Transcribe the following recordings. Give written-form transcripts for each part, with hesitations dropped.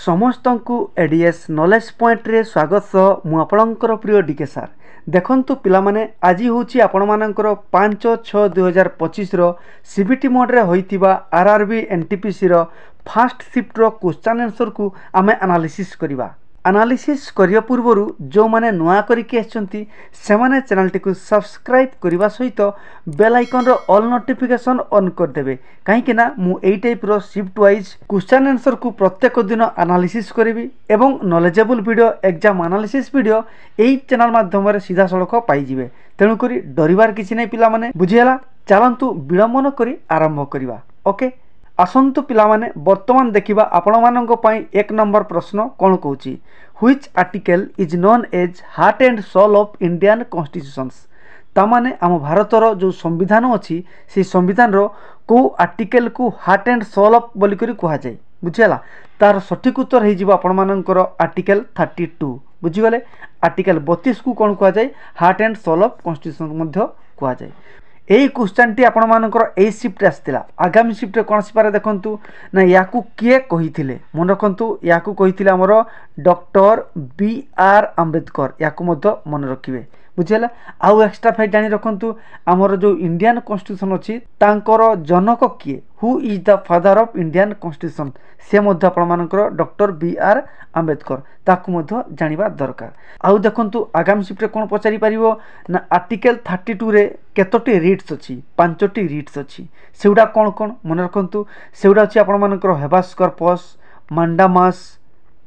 समस्त को ADS knowledge point रे स्वागत सह मु आपणकर प्रिय डीके सार देखंतु पिला माने आज होची आपण मानकर 5/6/2025 रो सीबीटी मोड रे होइतिबा आरआरबी एनटीपीसी रो फास्ट शिफ्ट रो क्वेश्चन आंसर को आमे एनालिसिस करिबा। एनालिसिस करिया पूर्वरु जो माने नुआ करिके आछंती से माने चैनल टी को सब्सक्राइब करिबा सहित बेल आइकन रो ऑल नोटिफिकेशन ऑन कर देबे काहेकि ना मु एई टाइप रो शिफ्ट वाइज क्वेश्चन आंसर को प्रत्येक दिन एनालिसिस करिवि एवं knowledgeable video exam analysis video एई चैनल माध्यम रे सीधा सड़क पाई जिवे। तेणु करी डरिवार किछि नै पिला माने बुझियला। चलंतु विलंब न करी आरंभ करिवा। ओके आसंतु पिला माने वर्तमान देखिबा आपण मानंक पई एक नंबर प्रश्न कोन कहूची which article is known as heart and soul of Indian constitutions. तामाने आम भारतर जो संविधान अच्छी से संविधान रो को आर्टिकल को हार्ट एंड सोल ऑफ बोली करी कहा जाए बुझियला। तार सठिक उत्तर हे जिवो आपण मानंकर आर्टिकल 32 बुझिगले। आर्टिकल 32 को कोन कहा जाए heart and soul of constitution मध्य कहा जाए। यही क्वेश्चन टी आपण मानकर ए शिफ्ट आसला। आगामी शिफ्ट रे कोन आसीपारे देखंतु ना याकू किए कहिथिले मन रखंतु याकू कहिथिले हमर डॉक्टर बी आर अंबेडकर याकू मध्य मन रखिबे बुझियला। आउ एक्स्ट्रा फैक्ट जानि रखंतु हमर जो इंडियन कॉन्स्टिट्यूशन अछि तांकर जनक किए who is the father of Indian constitution से मध्य आपण मानकर डॉक्टर बी आर अंबेडकर ताकू मध्य जानिबा दरकार। आउ देखंतु आगामी शिफ्ट रे कोन पचारि परिबो ना आर्टिकल 32 रे केतोटी रीड्स अछि 5टी रीड्स अछि सेउडा कोन कोन मन रखंतु सेउडा अछि आपण मानकर हेबास कर्पस मांडामास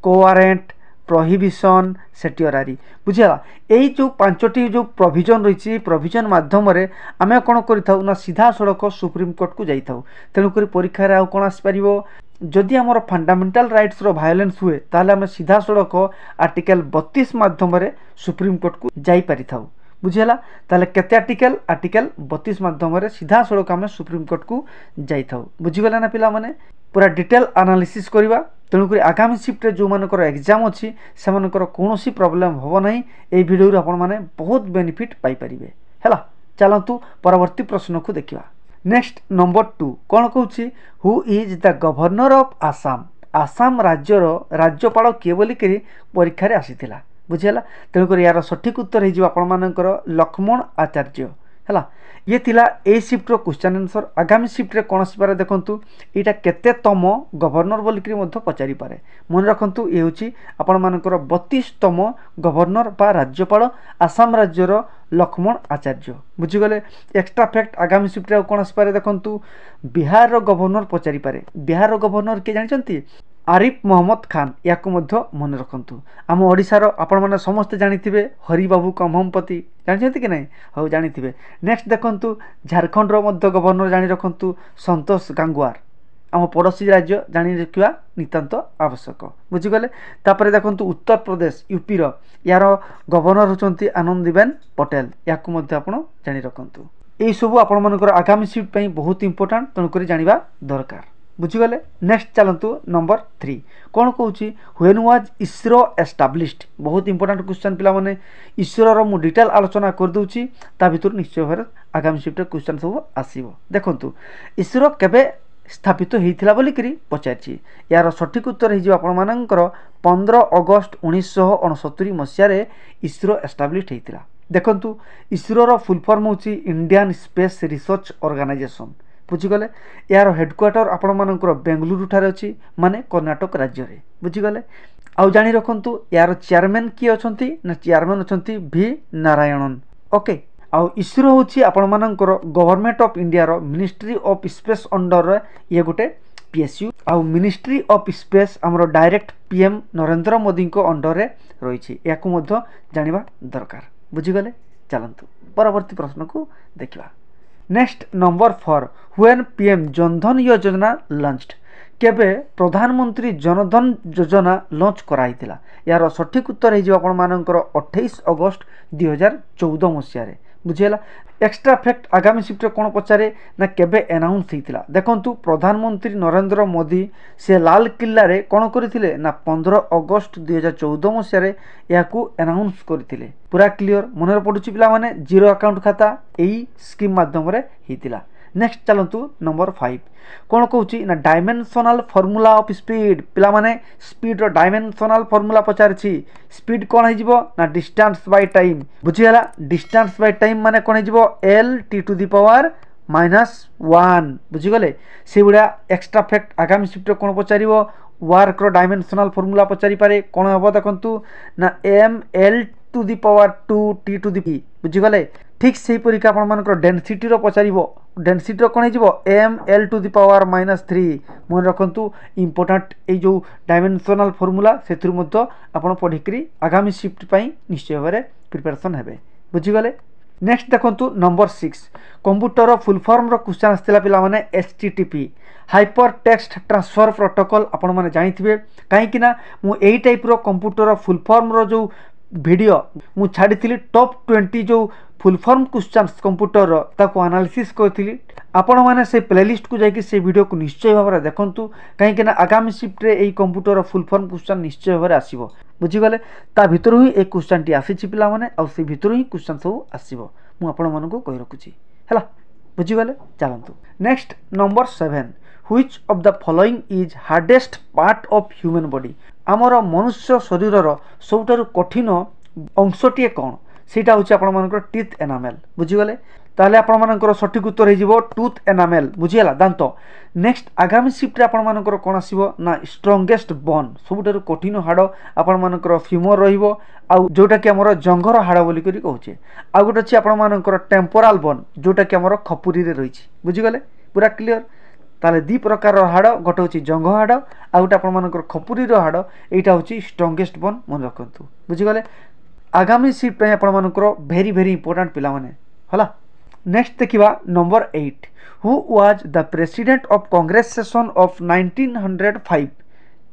कोवारेंट प्रोहिबिशन सेटियरारी बुझियला। एई जो 5टी जो प्रोविजन रही प्रोविजन माध्यम रे आमे कोन करिथाउ ना सीधा सड़क सुप्रीम कोर्ट को जाइथाउ। तेणु करी परीक्षा रे आ कोन आसी परिबो जदि हमर फंडामेंटल राइट्स रो वायलेंस हुए ताले आमे सीधा सड़क आर्टिकल 32 माध्यम रे सुप्रीम कोर्ट को जाई परिथाउ बुझियला। ताले केते आर्टिकल 32 माध्यम रे सीधा सड़क आमे सुप्रीम कोर्ट को जाइथाउ बुझिगला ना पिला माने पूरा डिटेल एनालिसिस करबा। तेणुक आगामी शिफ्ट जो मानकर एग्जाम अच्छी से मानकर कौनसी प्रॉब्लम हो ना ये वीडियो रे आपण माने बहुत बेनिफिट पाई परिबे हैला। चलंतु परवर्ती प्रश्न को देखिबा। नेक्स्ट नंबर 2 कोन कहूची who is the governor of Assam. Assam राज्यर राज्यपाल किए बोली करी परीक्षा रे आसीथिला बुझियला। तेणुक यार सठिक उत्तर हे जिवो आपण मानकर लक्ष्मण आचार्य हैला। ये थिला ए शिफ्ट रो क्वेश्चन आंसर। आगामी शिफ्ट रे कोन आसीपारे देखंतु एटा केते तम गवर्नर बोली करी मध्य पचारि पारे मन रखंतु ए होची आपण मानकर 32तम गवर्नर बा राज्यपाल आसाम राज्यर लक्ष्मण आचार्य बुझिगले। एक्स्ट्रा फैक्ट आगामी शिफ्ट रे कोन आसीपारे देखंतु बिहार रो गवर्नर पचारि पारे। बिहार रो गवर्नर के जानचंती आरिफ मोहम्मद खान याकू मध्य मन रखंतु। आम ओडिशार आपण माने समस्त जानिथिबे हरिबाबू कम्भमपति जानछंती कि नहीं हो जानिथिबे। नेक्स्ट देखंतु झारखंड रो मध्य गवर्नर जानि रखंतु संतोष गंगवार। आम पड़ोसी राज्य जानि रखिबा नितांत आवश्यक बुझिगले। तापरे देखंतु उत्तर प्रदेश यूपी रो यार गवर्नर होचंती आनंदीबेन पटेल याकू मध्य आपण जानि रखंतु। एई सब आपण मानकर आगामी शिफ्ट पई बहुत इंपोर्टेंट तेणु करी जानिबा दरकार बुझिगले। नेक्स्ट चलंतु नंबर 3 कोन कहूची व्हेन वाज इसरो एस्टाब्लिश्ड। बहुत इंपोर्टेंट क्वेश्चन पिला माने इसरो रो मु डिटेल आलोचना कर दूची ता भितर निश्चय भाବରେ आगामी शिफ्ट क्वेश्चन सब आसीबो। देखंतु इसरो केबे स्थापित हेइथिला बोली करी पचारची यार सठिक उत्तर हे जिवो आपण मानकर 15 अगस्त 1969 मसिया रे इसरो एस्टाब्लिश्ड हेइथिला। देखंतु इसरो रो फुल फॉर्म होची इंडियन स्पेस रिसर्च ऑर्गेनाइजेशन बुझिगले। यार हेडक्वार्टर आपण मानकर बेंगलुरु ठारे अछि माने कर्नाटक राज्य रे बुझिगले। आउ जानि रखंतु यार चेयरमैन की अछंती ना चेयरमैन अछंती भी नारायणन। ओके आउ इसरो होची आपण मानकर गवर्नमेंट ऑफ इंडिया रो मिनिस्ट्री ऑफ स्पेस अंडर रे ये गोटे पीएसयू। आउ मिनिस्ट्री ऑफ स्पेस हमरो डायरेक्ट पीएम नरेंद्र मोदी को अंडर रे रहिछि याकू मध्य जानिबा दरकार बुझिगले। चलंतु परवर्ती प्रश्न को देखिबा। Next number 4 when PM Jan Dhan योजना लॉन्च्ड। केबे प्रधानमंत्री जनधन योजना लॉन्च कराइतिला यार सठिक उत्तर हे जिवो आपण मानकर 28 अगस्त 2014 मसिया रे बुझियला। एक्स्ट्रा फैक्ट आगामी शिफ्ट कोन पचारे ना केबे अनाउंस हेतिला देखंतु प्रधानमंत्री नरेंद्र मोदी से लाल किल्ला रे कोन करथिले ना 15 अगस्त 2014 मसिया रे याकू अनाउंस करथिले। पूरा क्लियर मनर पडुची पिला माने जीरो अकाउंट खाता एई स्कीम माध्यम रे हेतिला। नेक्स्ट चलतु नंबर 5 कौन कौच ना डायमेंशनल फॉर्मूला ऑफ स्पीड पिला माने स्पीड रो डायमेंशनल फॉर्मूला पचारछि स्पीड कौन है ना डिस्टेंस बाय टाइम बुझीगला डिस्टेंस बाय टाइम माने कौन है L T to the power -1 बुझीगले से गुड़ा एक्स्ट्रा फैक्ट आगामी शिफ्ट कौन पचार वर्क रो डायमेंशनल फॉर्मूला पचारि पारे कौन हम देखु ना M L to the power 2 T to the बुझीगले ठीक से परिका आपण मानकर डेंसिटी रो पचारिबो डेंसिटी रो कोन हिजबो M L to the power -3 मन रखंतु इंपोर्टेंट ए जो डायमेंशनल फार्मूला सेथुर मध्य आपण पढिकरी आगामी शिफ्ट पई निश्चय भाबरे प्रिपरेशन हेबे बुझीगले नेक्स्ट देखंतु नंबर 6 कंप्यूटर रो फुल फॉर्म रो क्वेश्चन आस्तिला पिला माने HTTP hyper text transfer protocol आपण माने जानिथिबे काहे कि ना मु एई टाइप रो कंप्यूटर रो फुल फॉर्म रो जो वीडियो मु छाड़ी टॉप 20 जो फुल फॉर्म क्वेश्चंस कंप्यूटर ताको एनालिसिस करथिली आपण माने से प्लेलिस्ट को जाकि से वीडियो को निश्चय भाव देखंतु कहीं आगामी शिफ्ट रे एई कंप्यूटर फुल फॉर्म क्वेश्चन निश्चय भाव आसीबो बुझीगले ता भितर ही एक क्वेश्चन टी आसी पिला माने आ से भितर ही क्वेश्चन सब आसीबो मु आपण मानको कहि रखुची हला बुझीगले चलंतु next number 7 which of the following is hardest part of human body आमर मनुष्य शरीर सबुठारु कठिन अंशटी कौन सेटा होची आपण मानकर टीथ एनामेल बुझीगले ताले आपण मानकर सठिक उत्तर हो टूथ एनामेल बुझीगला दांत नेक्स्ट आगामी शिफ्ट रे आपण मानकर कोन आसीबो ना स्ट्रॉन्गेस्ट बोन सबुठारु कठिन हाड़ आपण मानकर फ्यूमर रहिबो आ जोटा कि हमर जंघर हाड़ बोली करी कहूचे आ गोटे अछि आपण मानकर टेम्पोरल बोन जोटा कि हमर खपुरी रे रहिछि बुझीगले पूरा क्लियर ताले दी प्रकार हाड़ गोटे होची जंघ हाड़ आ गोटे आपण मानकर खपुरी रो हाड़ एटा होची स्ट्रॉन्गेस्ट बोन मन रखंतु बुझीगले आगामी शिफ्ट पे आपण मानकर वेरी वेरी इंपोर्टेंट पिला माने हला नेक्स्ट देखिबा number 8 who was the president of Congress session of 1905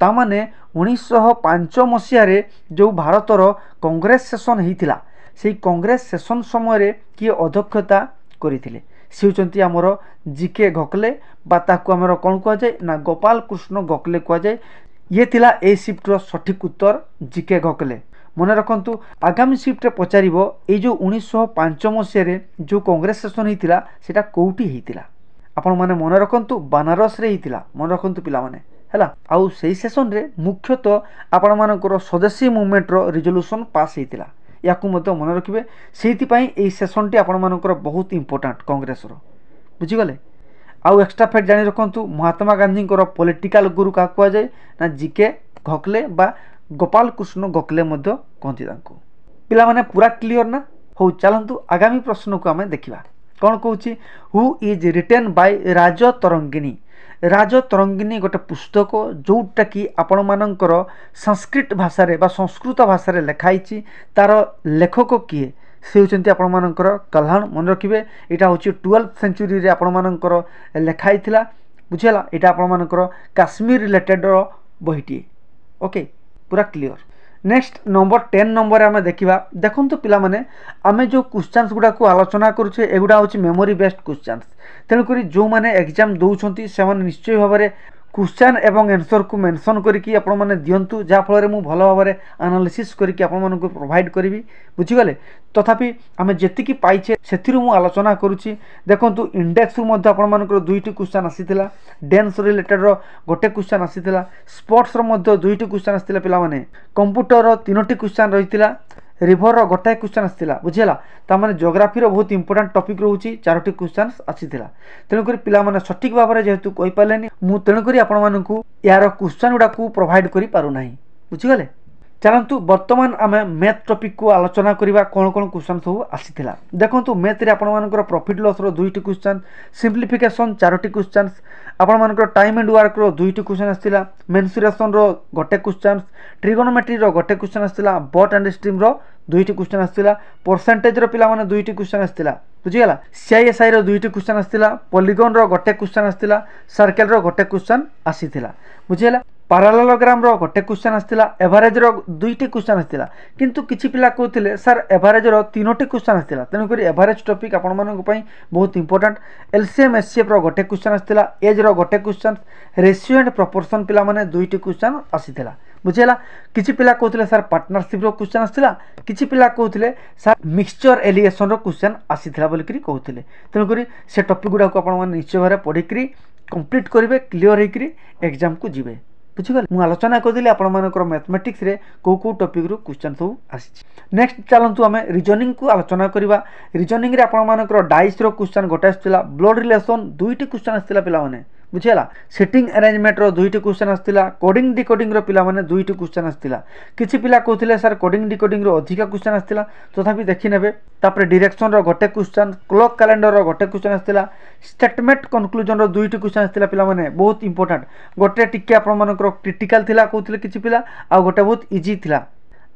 ता माने 1905 मसिया रे जो भारतर कांग्रेस सेशन हेतिला सेही कांग्रेस सेशन समय रे कि अध्यक्षता करिथिले से होचंती हमर जीके गोखले बा ताकू हमर कोन कहै जाय ना गोपाल कृष्ण गोखले कहै जाय ये थिला ए शिफ्ट रो सठिक उत्तर जीके गोखले मन रखंतु आगामी शिफ्ट रे पचारिबो ए जो 1905 मसिया रे जो कांग्रेस सेशन हेतिला सेटा कोउटी हेतिला आपण माने मन रखंतु बनारस रे हेतिला मन रखंतु पिला माने हला आउ सेही सेशन रे मुख्यतः आपण मानकर स्वदेशी मूवमेंट रो रिजोल्यूशन पास हेतिला याकू मध्य मन रखिबे सेहिति पई एई सेशन टी आपण मानकर बहुत इंपोर्टेंट कांग्रेस रो बुझीगले आउ एक्स्ट्रा फैक्ट जानि रखंतु महात्मा गांधी को पॉलिटिकल गुरु का कहवा जाय ना जीके गोखले बा गोपाल कृष्ण गोखले मध्य कहती तांको पिला माने पूरा क्लियर ना हो चलंतु आगामी प्रश्न को आमे देखिबा कोन कहूची हु इज रिटेन बाय राज तरंगिनी गोटे पुस्तक जोटा कि आपण मानकर संस्कृत भाषा रे बा संस्कृत भाषा रे लिखाई तार लेखक किए से होचंती आपण मानकर कल्हाण मन रखिबे एटा होची 12th सेंचुरी रे आपण मानकर लिखाई थिला बुझिला एटा आपण मानकर काश्मीर रिलेटेड रो बहिटी ओके पूरा क्लियर नेक्स्ट नंबर 10 नंबर आम देखा देखो पिला माने आमे जो क्वेश्चंस गुडा को आलोचना करुचे एगुडा होची मेमोरी बेस्ड क्वेश्चंस तेणुकरी जो माने एग्जाम दौरान से निश्चय भाव में क्वेश्चन एवं आंसर को मेंशन करके आपण माने दियंतु जा फल मु भल भाव में एनालिसिस करके आपण मानक प्रोवाइड करी बुझीगले तथापि आमे जेतिकी पाइछे सेथिरु मु आलोचना करूची देखंतु इंडेक्स रु मध्ये आपण मानकर दुईटी क्वेश्चन आसीथिला डांस रिलेटेड रो गोटे क्वेश्चन आसीथिला स्पोर्ट्स रो मध्ये दुईटी क्वेश्चन आसीथिला पिला माने कंप्यूटर रो तीनोटी क्वेश्चन रहिथिला रिवर रो गोटे क्वेश्चन आसीथिला बुझिला ता माने ज्योग्राफी रो बहुत इंपोर्टेंट टॉपिक रहउची चारोटी क्वेश्चन आसीथिला तेणु करी पिला माने सठिक भाव में जेहेतु कहि पालेनी मु तेणु करी आपण मानकू यार क्वेश्चन गुडा को प्रोवाइड करि पारु नाही बुझिगले चलतु बर्तमान आम मैथ टॉपिक को आलोचना करवा कौन कौन क्वेश्चन सब आसीथिला देखंतु मैथ रे आपण मानकर प्रॉफिट लॉस रो दुईटी क्वेश्चन सिंप्लिफिकेशन चारोटी क्वेश्चन आपण मानकर टाइम एंड वर्क रो दुईटी क्वेश्चन आसीथिला मेंसुरेशन रो गोटे क्वेश्चन ट्रिगोनोमेट्री रो गोटे क्वेश्चन आसीथिला बट एंड स्ट्रीम रो दुईटी क्वेश्चन आसीथिला परसेंटेज रो पिला माने दुईटी क्वेश्चन आसीथिला बुझिगला सीआईएसआई रो दुईटी क्वेश्चन आसीथिला पॉलीगन रो गोटे क्वेश्चन आसीथिला सर्कल रो गोटे क्वेश्चन आसीथिला बुझिगला ପାରାଲେଲୋଗ୍ରାମ ର ଗୋଟେ क्वेश्चन आस्थिला एवरेज रो दुईटी क्वेश्चन आस्थिला किंतु किछि पिला कहउथिले सर एवरेज रो तीनोटी क्वेश्चन आस्थिला तेनु करी एवरेज टॉपिक आपण मानक पई बहुत इंपोर्टेंट एलसीएम एचसीएफ रो ଗୋଟେ क्वेश्चन आस्थिला एज रो ଗୋଟେ क्वेश्चन रेशियो एंड प्रोपोर्शन पिला माने दुईटी क्वेश्चन आसीथिला बुझेला किछि पिला कहउथिले सर पार्टनरशिप रो क्वेश्चन आस्थिला किछि पिला कहउथिले सर मिक्सचर एलिगेशन रो क्वेश्चन आसीथिला बोली करी कहउथिले तेनु करी से टॉपिक गुडा को आपण माने निश्चय भारे पढी करी कंप्लीट करिवे क्लियर हे करी एग्जाम को जिवे बुझीगले मु आलोचना करदेली आपण मानकर मैथमेटिक्स रे को टॉपिक रो क्वेश्चन सब आसी नेक्स्ट चलंतु हमें रीजनिंग को आलोचना करबा रीजनिंग रे आपण मानकर डाइस रो क्वेश्चन गोटे आस्थिला ब्लड रिलेशन दुईटी क्वेश्चन आस्थिला पिला माने बुझेला सेटिंग अरेंजमेंट रो दुईटी क्वेश्चन आस्थिला कोडिंग डिकोडिंग रो पिला माने दुईटी क्वेश्चन आस्थिला किछि पिला कहउथिले सर कोडिंग डिकोडिंग रो अधिका क्वेश्चन आस्थिला तथापि देखि नेबे तापर डायरेक्शन रो गोटे क्वेश्चन क्लॉक कैलेंडर रो गोटे क्वेश्चन आस्थिला स्टेटमेंट कंक्लूजन रो दुईटी क्वेश्चन आस्थिला पिला माने बहुत इंपोर्टेंट गोटे टिके आपण मानकर क्रिटिकल थिला कहउथिले किछि पिला आ गोटे बहुत इजी थिला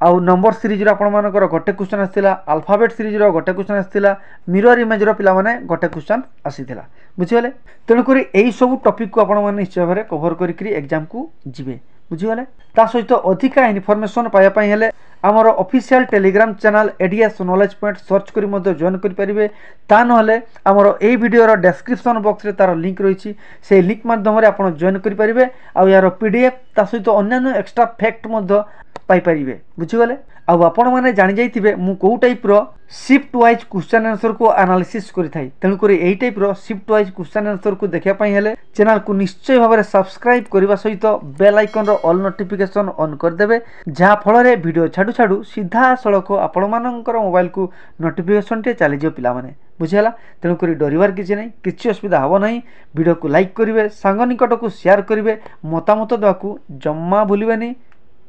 आउ नंबर सीरीज रो आपण मानकर गोटे क्वेश्चन आस्थिला अल्फाबेट सीरीज रो गोटे क्वेश्चन आस्थिला मिरर इमेज रो पिला माने गोटे क्वेश्चन आसीथिला बुझिगले तेणु करी एई सब टॉपिक को आपण माने निश्चय भारे कवर करी एग्जाम को जिवे बुझिगले ता सहित अधिका इन्फॉर्मेशन पाया पई हेले आमर official Telegram channel ADS knowledge point search करी मध्य जॉइन करि परिबे ता नहले आमर एई वीडियो रो डिस्क्रिप्शन बॉक्स रे तार लिंक रहिछि से लिंक माध्यम रे आपण जॉइन करि परिबे आ यार पीडीएफ ता सहित अन्य एक्स्ट्रा फैक्ट मध्य पाई परिबे बुझिगले आ आपण माने जानि जाइथिबे मु को टाइप रो शिफ्ट वाइज क्वेश्चन आंसर को एनालिसिस करि थाई तेनु करी एई टाइप रो शिफ्ट वाइज क्वेश्चन आंसर को देखिया पई हेले चैनल को निश्चय भाबरे सब्सक्राइब करबा सहित बेल आइकन रो ऑल नोटिफिकेशन ऑन कर देबे जहा फल रे वीडियो छाडू छाडू सीधा सड़क आपण मानकर मोबाइल को नोटिफिकेशन टे चली जो पिला माने बुझेला तेनु करी डरिवार किछि नै किछि असुविधा हबो नै वीडियो को लाइक करिवे सांग निकट को शेयर करिवे मतामत देवा को जम्मा भूलिबेनी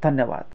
धन्यवाद।